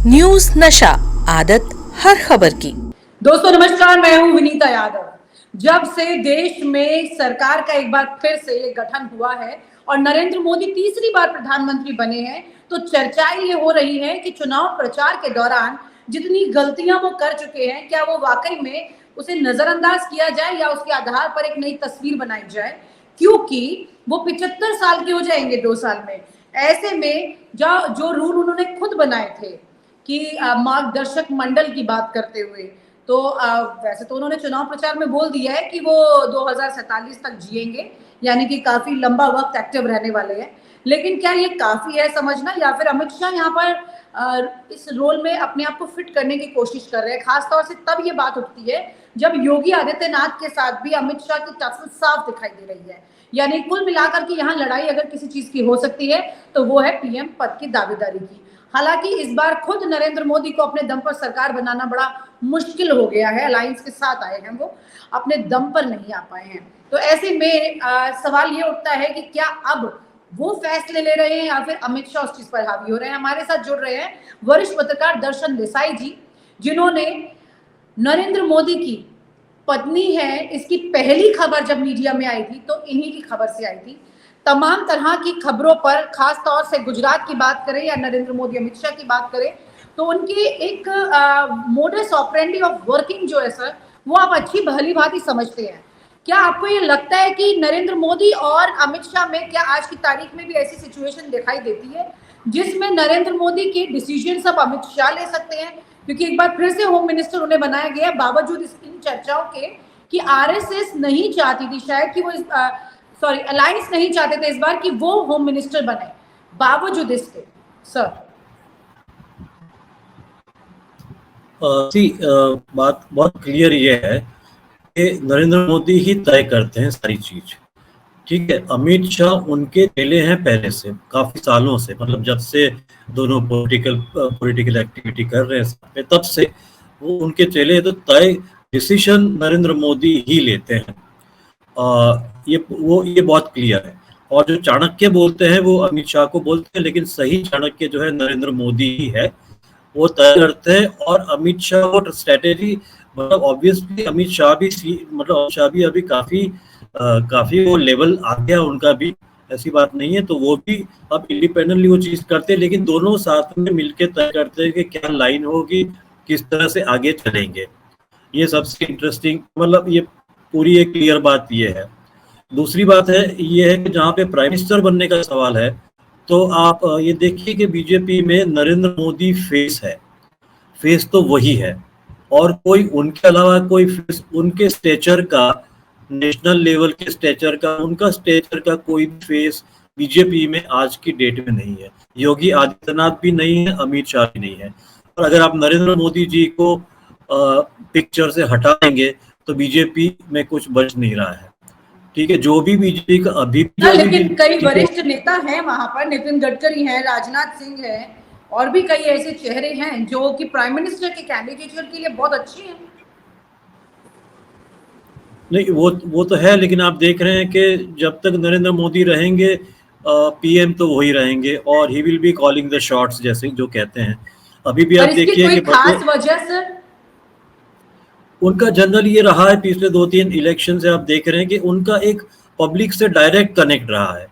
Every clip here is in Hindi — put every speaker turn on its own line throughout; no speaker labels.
न्यूज नशा, आदत हर खबर की।
दोस्तों नमस्कार, मैं हूं विनीता यादव। जब से देश में सरकार का एक बार फिर से ये गठन हुआ है और नरेंद्र मोदी तीसरी बार प्रधानमंत्री बने हैं, तो चर्चाएं ये हो रही है कि चुनाव प्रचार के दौरान जितनी गलतियां वो कर चुके हैं, क्या वो वाकई में उसे नजरअंदाज किया जाए या उसके आधार पर एक नई तस्वीर बनाई जाए, क्योंकि वो 75 साल के हो जाएंगे 2 साल में। ऐसे में जो रूल उन्होंने खुद बनाए थे कि मार्गदर्शक मंडल की बात करते हुए, तो वैसे तो उन्होंने चुनाव प्रचार में बोल दिया है कि वो 2047 तक जिएंगे, यानी कि काफी लंबा वक्त एक्टिव रहने वाले हैं। लेकिन क्या ये काफी है समझना, या फिर अमित शाह यहाँ पर इस रोल में अपने आप को फिट करने की कोशिश कर रहे हैं? खासतौर से तब ये बात उठती है जब योगी आदित्यनाथ के साथ भी अमित शाह की टफनेस साफ दिखाई दे रही है। यानी कुल मिलाकर के यहाँ लड़ाई अगर किसी चीज की हो सकती है तो वो है पीएम पद की दावेदारी की। हालांकि इस बार खुद नरेंद्र मोदी को अपने दम पर सरकार बनाना बड़ा मुश्किल हो गया है। अलायंस के साथ आए हैं, वो अपने दम पर नहीं आ पाए हैं। तो ऐसे में सवाल ये उठता है कि क्या अब वो फैसले ले रहे हैं या फिर अमित शाह उस चीज पर हावी हो रहे हैं? हमारे साथ जुड़ रहे हैं वरिष्ठ पत्रकार दर्शन देसाई जी, जिन्होंने नरेंद्र मोदी की पत्नी है इसकी पहली खबर जब मीडिया में आई थी तो इन्हीं की खबर से आई थी। तमाम तरह की खबरों पर, खास तौर से गुजरात की बात करें या नरेंद्र मोदी अमित शाह की बात करें, तो उनकी एक मोडस ऑपरेंडी ऑफ वर्किंग जो है सर, वो आप अच्छी भली भांति समझते हैं। क्या आपको ये लगता है कि नरेंद्र मोदी और अमित शाह में क्या आज की तारीख में भी ऐसी सिचुएशन दिखाई देती है जिसमें नरेंद्र मोदी के डिसीजन सब अमित शाह ले सकते हैं? क्योंकि एक बार फिर से होम मिनिस्टर उन्हें बनाया गया, बावजूद इन चर्चाओं के कि आरएसएस नहीं चाहती थी शायद कि वो अलायंस नहीं चाहते थे इस बार कि वो होम मिनिस्टर बने, बावजूद इसके सर।
बात बहुत क्लियर ये है कि नरेंद्र मोदी ही तय करते हैं सारी चीज। ठीक है, अमित शाह उनके चेले हैं पहले से, काफी सालों से, मतलब जब से दोनों पॉलिटिकल एक्टिविटी कर रहे हैं तब से वो उनके चेले हैं। तो तय डिसीजन नरेंद्र मोदी ही लेते हैं। ये बहुत क्लियर है। और जो चाणक्य बोलते हैं वो अमित शाह को बोलते हैं, लेकिन सही चाणक्य जो है नरेंद्र मोदी ही है, वो तय करते हैं। और अमित शाह वो स्ट्रेटेजी, मतलब ऑब्वियसली अमित शाह भी अभी काफी वो लेवल आ गया उनका भी, ऐसी बात नहीं है। तो वो भी अब इंडिपेंडेंटली वो चीज करते हैं, लेकिन दोनों साथ में मिलकर तय करते हैं कि क्या लाइन होगी, किस तरह से आगे चलेंगे। ये सबसे इंटरेस्टिंग, मतलब ये पूरी एक क्लियर बात ये है। दूसरी बात है ये है कि जहाँ पे प्राइम मिनिस्टर बनने का सवाल है, तो आप ये देखिए कि बीजेपी में नरेंद्र मोदी फेस है, फेस तो वही है, और कोई उनके अलावा कोई फेस उनके स्टेचर का, नेशनल लेवल के स्टेचर का, उनका स्टेचर का कोई फेस बीजेपी में आज की डेट में नहीं है। योगी आदित्यनाथ भी नहीं है, अमित शाह भी नहीं है। और अगर आप नरेंद्र मोदी जी को पिक्चर से हटा देंगे तो बीजेपी में कुछ बच नहीं रहा है। ठीक है, जो भी बीजेपी का अभी
लेकिन कई वरिष्ठ नेता हैं वहां पर, नितिन गडकरी हैं, राजनाथ सिंह हैं, और भी कई ऐसे चेहरे हैं जो कि प्राइम मिनिस्टर के कैंडिडेचर के लिए बहुत अच्छे हैं।
नहीं, वो तो है, लेकिन आप देख रहे हैं कि जब तक नरेंद्र मोदी रहेंगे पीएम तो वही रहेंगे, और he will be calling the shots, जैसे जो कहते हैं। अभी भी आप देखिए कि
खास वजह सर
उनका जनरल ये रहा है, पिछले 2-3 इलेक्शन से आप देख रहे हैं कि उनका एक पब्लिक से डायरेक्ट कनेक्ट रहा है।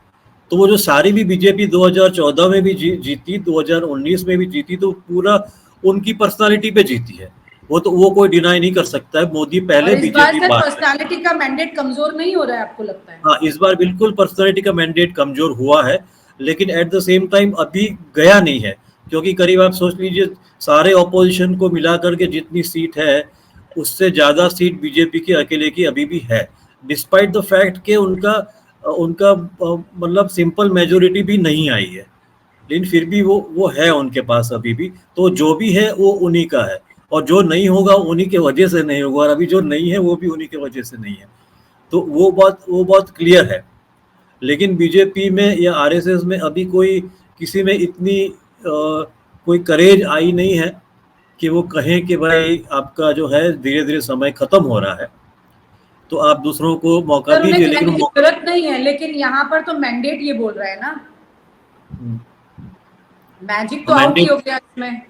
तो वो जो सारी भी बीजेपी 2014 में भी जीती, 2019 में भी जीती, तो पूरा उनकी पर्सनालिटी पे जीती है। वो कोई डिनाई नहीं कर सकता है। मोदी पहले बीजेपी,
पर्सनालिटी का मैंडेट कमजोर नहीं हो रहा है, आपको लगता है?
हाँ, इस बार बिल्कुल पर्सनालिटी का मैंडेट कमजोर हुआ है, लेकिन एट द सेम टाइम अभी गया नहीं है। क्योंकि करीब आप सोच लीजिए सारे ऑपोजिशन को मिलाकर के जितनी सीट है उससे ज्यादा सीट बीजेपी की अकेले की अभी भी है, डिस्पाइट द फैक्ट कि उनका मतलब सिंपल मेजोरिटी भी नहीं आई है, लेकिन फिर भी वो है उनके पास अभी भी। तो जो भी है वो उन्हीं का है, और जो नहीं होगा उन्हीं के वजह से नहीं होगा, और अभी जो नहीं है वो भी उन्हीं के वजह से नहीं है। तो वो बहुत क्लियर है। लेकिन बीजेपी में या आरएसएस में अभी किसी में इतनी कोई करेज आई नहीं है कि वो कहें कि भाई आपका जो है धीरे धीरे समय खत्म हो रहा है, तो आप दूसरों को मौका दीजिए। लेकिन
जरूरत नहीं है, लेकिन यहाँ पर तो मैंडेट ये बोल रहा है ना, मैजिक तो आउट ही हो गया इसमें।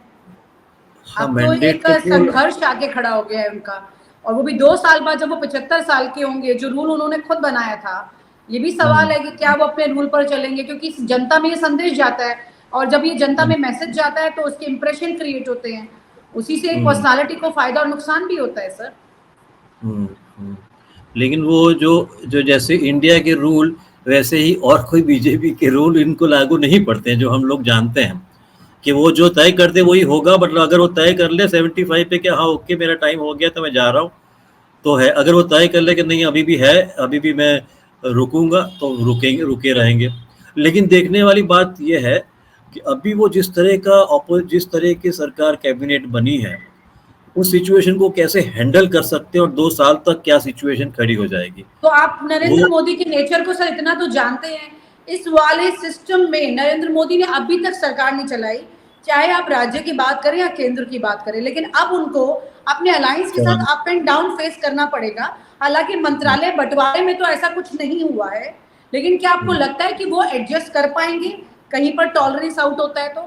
हाँ,
अब तो
मैंडेट
एक
तो केवल
संघर्ष आके खड़ा हो गया है उनका, और वो भी 2 साल बाद, जब वो 75 साल के होंगे, जो रूल उन्होंने खुद बनाया था। ये भी सवाल है कि क्या वो अपने रूल पर चलेंगे, क्योंकि जनता में ये संदेश जाता है, और जब ये जनता में मैसेज जाता है तो उसके इंप्रेशन क्रिएट होते हैं, उसी से एक
हम्म,
पर्सनालिटी को फायदा और नुकसान भी होता है सर।
हम्म, हम्म। लेकिन वो जो जो जैसे इंडिया के रूल, वैसे ही और कोई बीजेपी के रूल इनको लागू नहीं पड़ते हैं, जो हम लोग जानते हैं कि वो जो तय कर दे वही होगा। मतलब अगर वो तय कर ले 75 पे, क्या हाँ ओके मेरा टाइम हो गया तो मैं जा रहा हूँ, तो है। अगर वो तय कर ले कि नहीं अभी भी है, अभी भी मैं रुकूंगा, तो रुकेंगे, रुके रहेंगे। लेकिन देखने वाली बात यह है कि अभी वो जिस तरह की सरकार कैबिनेट बनी है, उस सिचुएशन को कैसे हैंडल कर सकते हैं और 2 साल तक क्या सिचुएशन खड़ी हो जाएगी।
तो आप नरेंद्र
वो
मोदी के नेचर को सर इतना तो जानते हैं, इस वाले सिस्टम में नरेंद्र मोदी ने अभी तक सरकार नहीं चलाई, चाहे आप राज्य की बात करें या केंद्र की बात करें, लेकिन अब उनको अपने अलायंस के साथ अप एंड डाउन फेस करना पड़ेगा। हालांकि मंत्रालय बंटवारे में तो ऐसा कुछ नहीं हुआ है, लेकिन क्या आपको लगता है कि वो एडजस्ट कर पाएंगे कहीं पर टॉलरेंस आउट होता है तो?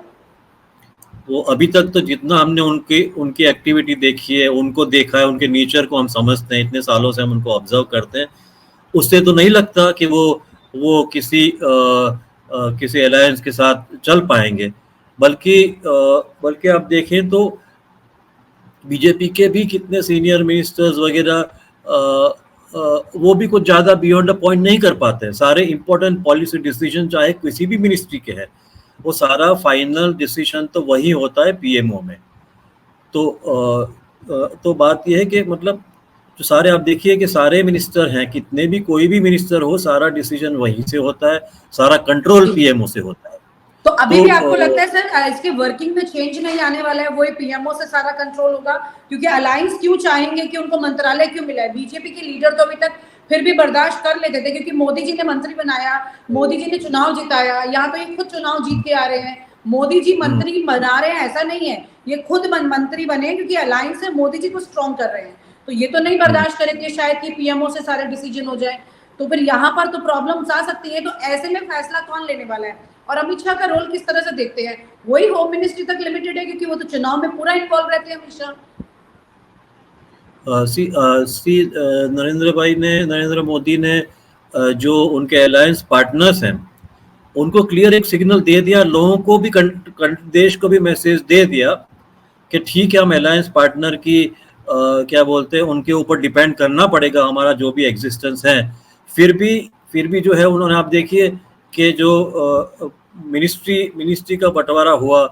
वो अभी तक तो जितना हमने उनकी उनकी एक्टिविटी देखी है, उनको देखा है, उनके नेचर को हम समझते हैं, इतने सालों से हम उनको ऑब्जर्व करते हैं, उससे तो नहीं लगता कि वो किसी अलायंस के साथ चल पाएंगे। बल्कि आप देखें तो बीजेपी के भी कितने सीनियर मिनिस्टर्स वगैरह वो भी कुछ ज़्यादा बियॉन्ड द पॉइंट नहीं कर पाते हैं। सारे इंपॉर्टेंट पॉलिसी डिसीजन चाहे किसी भी मिनिस्ट्री के हैं, वो सारा फाइनल डिसीजन तो वही होता है पीएमओ में। तो बात यह है कि मतलब जो सारे आप देखिए कि सारे मिनिस्टर हैं, कितने भी कोई भी मिनिस्टर हो, सारा डिसीजन वहीं से होता है, सारा कंट्रोल पीएमओ से होता है।
तो अभी
तो
भी आपको लगता है सर इसके वर्किंग में चेंज नहीं आने वाला है, वही पीएमओ से सारा कंट्रोल होगा? क्योंकि अलायंस क्यों चाहेंगे कि उनको मंत्रालय क्यों मिला है? बीजेपी के लीडर तो अभी तक फिर भी बर्दाश्त कर लेते थे, क्योंकि मोदी जी ने मंत्री बनाया, मोदी जी ने चुनाव जिताया, यहाँ तो ये खुद चुनाव जीत के आ रहे हैं, मोदी जी मंत्री बना रहे हैं ऐसा नहीं है, ये खुद मंत्री बने क्योंकि अलायंस से मोदी जी को स्ट्रॉन्ग कर रहे हैं, तो ये तो नहीं बर्दाश्त करेंगे शायद कि पीएमओ से सारे डिसीजन हो जाए, तो फिर यहाँ पर तो प्रॉब्लम्स आ सकती है। तो ऐसे में फैसला कौन लेने वाला है, और अमित शाह का रोल किस तरह से देखते हैं? वही होम मिनिस्ट्री तक लिमिटेड है, क्योंकि वो तो चुनाव में पूरा इन्वॉल्व रहते हैं हमेशा।
नरेंद्र मोदी ने जो उनके अलायंस पार्टनर्स हैं उनको क्लियर एक सिग्नल दे दिया, लोगों को भी देश को भी मैसेज दे दिया कि ठीक है, हम अलायंस पार्टनर की क्या बोलते हैं उनके ऊपर डिपेंड करना पड़ेगा, हमारा जो भी एग्जिस्टेंस है। फिर भी जो है उन्होंने, आप देखिए कि जो मिनिस्ट्री का बंटवारा हुआ,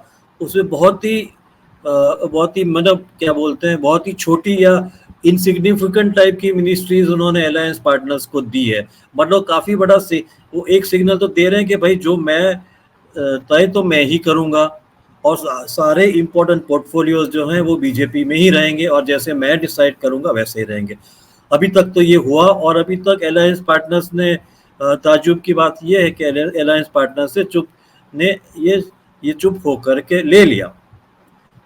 उसमें बहुत ही मतलब क्या बोलते हैं, बहुत ही छोटी या इनसिग्निफिकेंट टाइप की मिनिस्ट्रीज उन्होंने अलायंस पार्टनर्स को दी है। मतलब काफी बड़ा से वो एक सिग्नल तो दे रहे हैं कि भाई जो मैं तय तो मैं ही करूंगा, और सारे इंपॉर्टेंट पोर्टफोलियोज जो हैं वो बीजेपी में ही रहेंगे, और जैसे मैं डिसाइड करूंगा वैसे ही रहेंगे। अभी तक तो ये हुआ, और अभी तक अलायंस पार्टनर्स ने, ताजुब की बात ये है कि अलायंस पार्टनर से ये चुप होकर के ले लिया।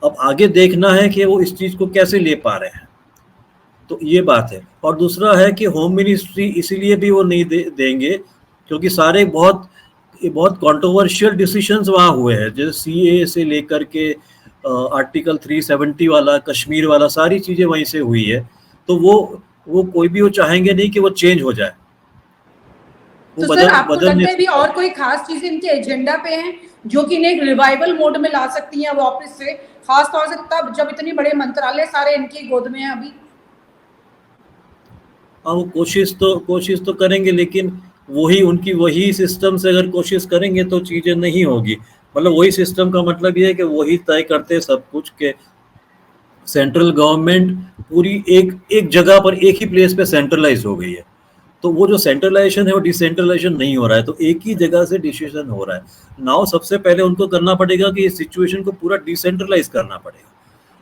अब आगे देखना है कि वो इस चीज को कैसे ले पा रहे हैं, तो ये बात है। और दूसरा है कि होम मिनिस्ट्री इसीलिए भी वो नहीं देंगे क्योंकि सारे बहुत कंट्रोवर्शियल डिसीजंस वहाँ हुए हैं, जैसे सीए से लेकर के आर्टिकल 370 वाला, कश्मीर वाला, सारी चीजें वहीं से हुई है। तो वो कोई भी वो चाहेंगे नहीं कि वो चेंज हो जाए।
तो सर आपको लगता है भी और कोई खास चीजें इनके एजेंडा पे हैं जो कि इन्हें एक रिवाइवल मोड में ला सकती हैं वापस से, खास तौर से तब जब इतने बड़े मंत्रालय सारे इनकी गोद में हैं अभी?
हाँ, वो कोशिश तो करेंगे, लेकिन वही सिस्टम से अगर कोशिश करेंगे तो चीजें नहीं होगी। मतलब वही सिस्टम का मतलब ये है कि वही तय करते सब कुछ के सेंट्रल गवर्नमेंट पूरी एक जगह पर, एक ही प्लेस पे सेंट्रलाइज हो गई है। तो वो जो सेंट्रलाइजेशन है वो डिसेंट्रलाइजेशन नहीं हो रहा है, तो एक ही जगह से डिसीजन हो रहा है। नाउ सबसे पहले उनको करना पड़ेगा कि इस सिचुएशन को पूरा डिसेंट्रलाइज करना पड़ेगा।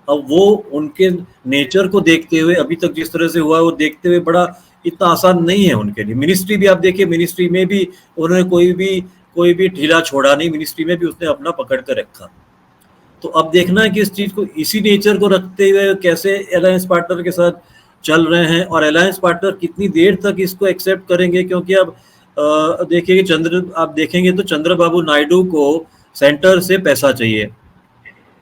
अब वो उनके नेचर को देखते हुए, अभी तक जिस तरह से हुआ वो देखते हुए, बड़ा इतना आसान नहीं है उनके लिए। मिनिस्ट्री भी आप देखिए, मिनिस्ट्री में भी उन्होंने कोई भी ढीला छोड़ा नहीं, मिनिस्ट्री में भी उसने अपना पकड़ कर रखा। तो अब देखना है कि इस चीज को, इसी नेचर को रखते हुए कैसे अलायंस पार्टनर के साथ चल रहे हैं, और अलायंस पार्टनर कितनी देर तक इसको एक्सेप्ट करेंगे। क्योंकि अब देखिए आप देखेंगे तो चंद्रबाबू नायडू को सेंटर से पैसा चाहिए,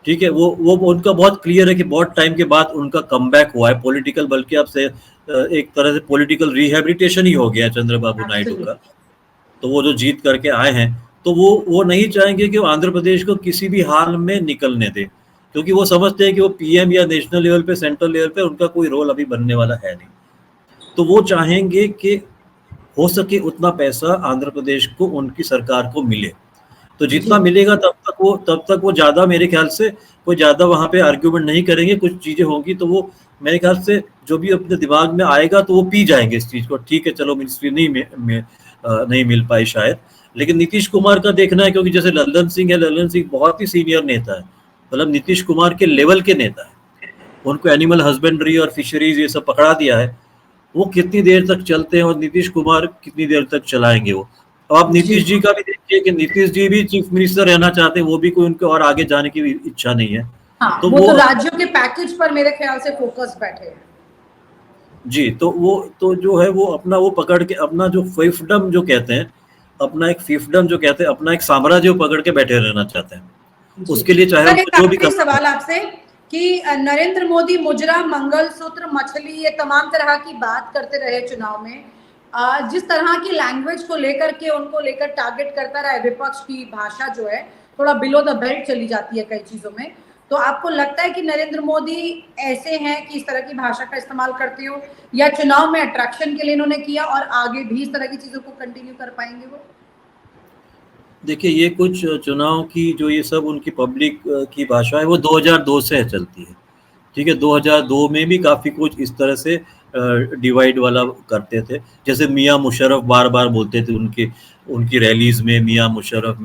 ठीक है, वो उनका बहुत क्लियर है कि बहुत टाइम के बाद उनका कमबैक हुआ है पॉलिटिकल, बल्कि अब से एक तरह से पॉलिटिकल रिहैबिलिटेशन ही हो गया चंद्रबाबू नायडू का। तो वो जो जीत करके आए हैं, तो वो नहीं चाहेंगे कि वो आंध्र प्रदेश को किसी भी हाल में निकलने दे, क्योंकि वो समझते हैं कि वो पीएम या नेशनल लेवल पे, सेंट्रल लेवल पे उनका कोई रोल अभी बनने वाला है नहीं। तो वो चाहेंगे कि हो सके उतना पैसा आंध्र प्रदेश को, उनकी सरकार को मिले। तो जितना मिलेगा तब तक वो ज़्यादा, मेरे ख्याल से कोई ज़्यादा वहाँ पे आर्ग्यूमेंट नहीं करेंगे। कुछ चीज़ें होंगी तो वो मेरे ख्याल से जो भी अपने दिमाग में आएगा तो वो पी जाएंगे इस चीज़ को। ठीक है, चलो मिनिस्ट्री नहीं मिल पाई शायद, लेकिन नीतीश कुमार का देखना है, क्योंकि जैसे लल्लन सिंह है, लल्लन सिंह बहुत ही सीनियर नेता है, मतलब नीतीश कुमार के लेवल के नेता है। उनको एनिमल हस्बेंड्री और फिशरीज ये सब पकड़ा दिया है। वो कितनी देर तक चलते हैं और नीतीश कुमार कितनी देर तक चलाएंगे वो। अब आप नीतीश जी का भी देखिए कि नीतीश जी भी चीफ मिनिस्टर रहना चाहते हैं, वो भी कोई उनके और आगे जाने की इच्छा नहीं है।
हाँ, तो वो तो राज्यों के पैकेज पर मेरे ख्याल से फोकस बैठे हैं।
जी, तो वो तो जो है वो अपना वो पकड़ के, अपना जो फिefdom जो कहते हैं, अपना एक fiefdom जो कहते हैं, अपना एक साम्राज्य पकड़ के बैठे रहना चाहते हैं। उसके लिए चाहे उनको जो भी
करना। सवाल आपसे कि नरेंद्र मोदी मुजरा, मंगलसूत्र, मछली, ये तमाम तरह की बात करते रहे चुनाव में, जिस तरह की लैंग्वेज को लेकर के उनको लेकर टारगेट करता रहा, विपक्ष की भाषा जो है थोड़ा बिलो द बेल्ट चली जाती है कई चीजों में, तो आपको लगता है कि नरेंद्र मोदी ऐसे हैं कि इस तरह की भाषा का इस्तेमाल करते हो, या चुनाव में अट्रैक्शन के लिए इन्होंने किया और आगे भी इस तरह की चीजों को कंटिन्यू कर पाएंगे वो?
देखिए, ये कुछ चुनाव की जो ये सब उनकी पब्लिक की भाषा है वो 2002 से चलती है। ठीक है, 2002 में भी काफ़ी कुछ इस तरह से डिवाइड वाला करते थे। जैसे मियाँ मुशर्रफ बार बार बोलते थे उनकी रैलीज में, मियाँ मुशर्रफ,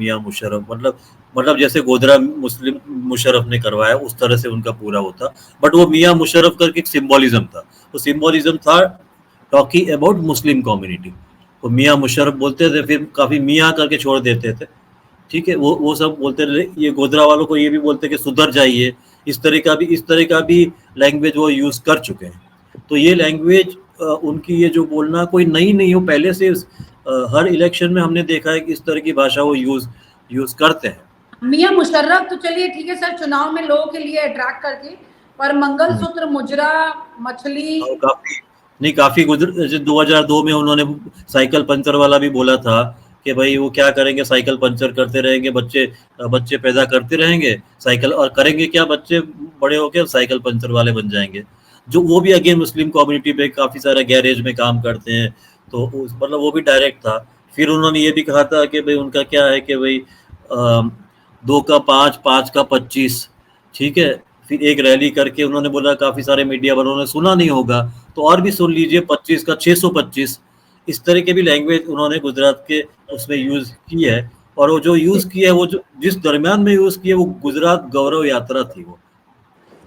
मतलब जैसे गोधरा मुस्लिम मुशर्रफ ने करवाया उस तरह से उनका पूरा होता। बट वो मियाँ मुशर्रफ करके एक सिम्बोलिज्म था, वो सिम्बोलिज्म था टॉकिंग अबाउट मुस्लिम कम्युनिटी। वो मियाँ मुशर्रफ बोलते थे, फिर काफ़ी मियाँ करके छोड़ देते थे। ठीक है, वो सब बोलते रहे। ये गोधरा वालों को ये भी बोलते कि सुधर जाइए, इस तरह का भी लैंग्वेज वो यूज़ कर चुके हैं। तो ये लैंग्वेज उनकी ये जो बोलना कोई नई नहीं हो, पहले से हर इलेक्शन में हमने देखा है कि इस तरह की भाषा वो यूज़ करते हैं।
मियाँ मुशर्रफ तो चलिए ठीक है सर, चुनाव में लोगों के लिए अट्रैक्ट करके, पर मंगलसूत्र, मुजरा, मछली
काफी गुजर। 2002 में उन्होंने साइकिल पंचर वाला भी बोला था कि भाई वो क्या करेंगे, साइकिल पंचर करते रहेंगे, बच्चे पैदा करते रहेंगे साइकिल, और करेंगे क्या, बच्चे बड़े होकर साइकिल पंचर वाले बन जाएंगे। जो वो भी अगेन मुस्लिम कम्युनिटी पे काफ़ी सारे गैरेज में काम करते हैं, तो मतलब वो भी डायरेक्ट था। फिर उन्होंने ये भी कहा था कि भाई उनका क्या है कि भाई 2 का 5, 5 का 25। ठीक है, फिर एक रैली करके उन्होंने बोला, काफ़ी सारे मीडिया वालों ने सुना नहीं होगा तो और भी सुन लीजिए, 25 का 625। इस तरह के भी लैंग्वेज उन्होंने गुजरात के उसमें यूज़ की है। और वो जो यूज़ किया है, वो जो जिस दरमियान में यूज़ किया, वो गुजरात गौरव यात्रा थी। वो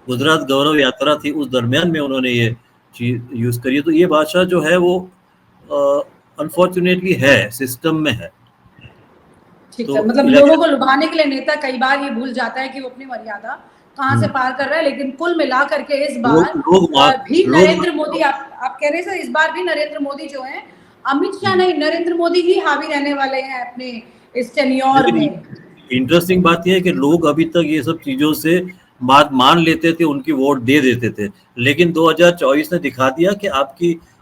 गुजरात गौरव यात्रा थी, उस दरमियान में उन्होंने ये चीज़ यूज़ करी है। तो ये भाषा जो है वो अनफॉर्चुनेटली है, सिस्टम में है।
ठीक है, मतलब लोगों को लुभाने के लिए नेता कई बार ये भूल जाता है कि वो अपनी मर्यादा कहाँ से पार कर रहा है। लेकिन कुल मिला करके इस बार भी नरेंद्र मोदी, आप कह रहे हैं इस बार भी नरेंद्र मोदी जो है, अमित शाह नहीं, नरेंद्र मोदी ही हावी रहने वाले हैं अपने इस टेन्योर में।
इंटरेस्टिंग बात यह है कि लोग अभी तक ये सब चीजों से बात मान लेते थे, उनकी वोट दे देते थे, लेकिन 2024 ने दिखा दिया कि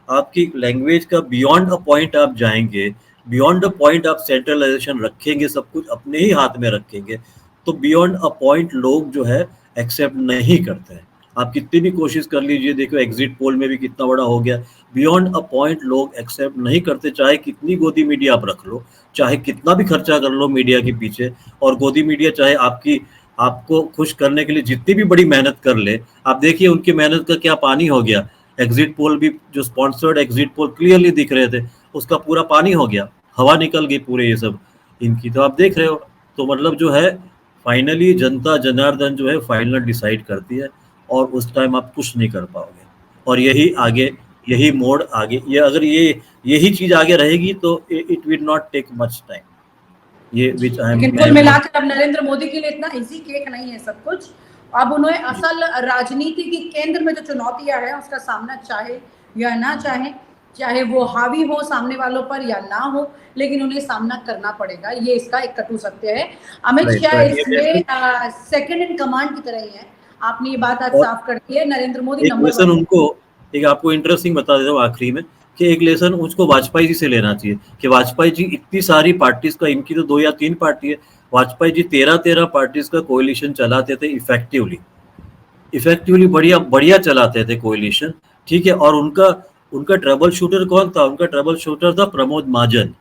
आपकी लैंग्वेज का बियॉन्ड अ पॉइंट आप जाएंगे, बियॉन्ड अ पॉइंट आप सेंट्रलाइजेशन रखेंगे, सब कुछ अपने ही हाथ में रखेंगे, तो बियॉन्ड अ पॉइंट लोग जो है एक्सेप्ट नहीं करते हैं। आप कितनी भी कोशिश कर लीजिए, देखो एग्जिट पोल में भी कितना बड़ा हो गया, बियॉन्ड अ पॉइंट लोग एक्सेप्ट नहीं करते। चाहे कितनी गोदी मीडिया आप रख लो, चाहे कितना भी खर्चा कर लो मीडिया के पीछे, और गोदी मीडिया चाहे आपको खुश करने के लिए जितनी भी बड़ी मेहनत कर ले, आप देखिए उनकी मेहनत का क्या पानी हो गया। एग्जिट पोल भी, जो स्पॉन्सर्ड एग्जिट पोल क्लियरली दिख रहे थे, उसका पूरा पानी हो गया, हवा निकल गई पूरे ये सब इनकी। तो आप देख रहे हो, तो मतलब जो है फाइनली जनता जनार्दन जो है फाइनल डिसाइड करती है, और उस टाइम आप कुछ नहीं कर पाओगे। और यही मोड़ आगे, ये अगर यही चीज आगे रहेगी तो it will not take much time.
लेकिन कुल मिलाकर अब नरेंद्र मोदी के लिए इतना इजी केक नहीं है सब कुछ। अब उन्हें असल राजनीति की केंद्र में जो चुनौतियां है उसका सामना चाहे या ना चाहे चाहे वो हावी हो सामने वालों पर या ना हो, लेकिन उन्हें सामना करना पड़ेगा, ये इसका एक कटु सत्य है। अमित
राइट,
शाह
राइट, ये
इसमें
बिल्कुल।
सेकंड इन कमांड की तरह ही है। आपने ये बात आज
और
साफ कर दी है, नरेंद्र मोदी
एक
नंबर
लेसन
1
उनको, एक आपको इंटरेस्टिंग बता देता हूँ आखिरी में, कि एक लेसन उसको वाजपेयी जी से लेना चाहिए कि वाजपेयी जी इतनी सारी पार्टीज का, इनकी तो 2 या 3 पार्टी है, वाजपेयी जी 13-13 पार्टीज का कोalition चलाते थे इफेक्टिवली, इफेक्टिवली बढ़िया बढ़िया चलाते थे कोalition, ठीक है। और उनका उनका ट्रबल शूटर कौन था? उनका ट्रबल शूटर था प्रमोद महाजन,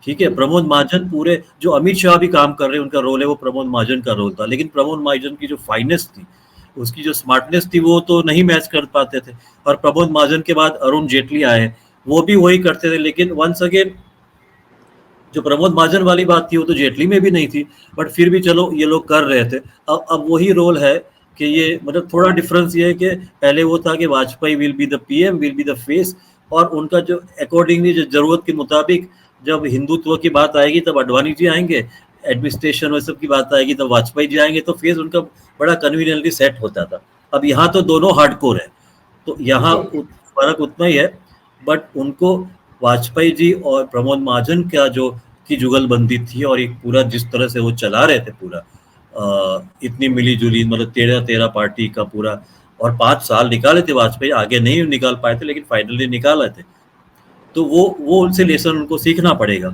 ठीक है। प्रमोद महाजन पूरे, जो अमित शाह भी काम कर रहे हैं, उनका रोल है, वो प्रमोद महाजन का रोल था, लेकिन प्रमोद महाजन की जो फाइनेस थी, उसकी जो स्मार्टनेस थी, वो तो नहीं मैच कर पाते थे। और प्रमोद महाजन के बाद अरुण जेटली आए, वो भी वही करते थे, लेकिन वंस अगेन जो प्रमोद महाजन वाली बात थी वो तो जेटली में भी नहीं थी, बट फिर भी चलो ये लोग कर रहे थे। अब वही रोल है कि ये, मतलब थोड़ा डिफरेंस ये है कि पहले वो था कि Vajpayee will be the PM, will be the face, और उनका जो अकॉर्डिंगली जो जरूरत के मुताबिक जब हिंदुत्व की बात आएगी तब अडवाणी जी आएंगे, एडमिनिस्ट्रेशन और सब की बात आएगी तब वाजपेयी जी आएंगे, तो फेस उनका बड़ा कन्वीनियंटली सेट होता था। अब यहाँ तो दोनों हार्डकोर है, तो यहाँ फर्क उतना ही है, बट उनको वाजपेयी जी और प्रमोद महाजन का जो की जुगलबंदी थी, और एक पूरा जिस तरह से वो चला रहे थे पूरा, इतनी मिली जुली, मतलब 13-13 पार्टी का पूरा, और 5 साल निकाले थे वाजपेयी, आगे नहीं निकाल पाए थे लेकिन फाइनली निकाले थे। तो वो उनसे लेसन उनको सीखना पड़ेगा,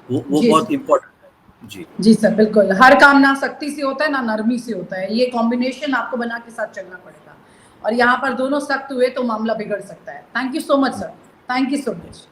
वो बहुत इम्पोर्टेंट है। जी
जी सर, बिल्कुल। हर काम ना सख्ती से होता है ना नरमी से होता है, ये कॉम्बिनेशन आपको बना के साथ चलना पड़ेगा, और यहाँ पर दोनों सख्त हुए तो मामला बिगड़ सकता है। Thank you so much sir, thank you so much.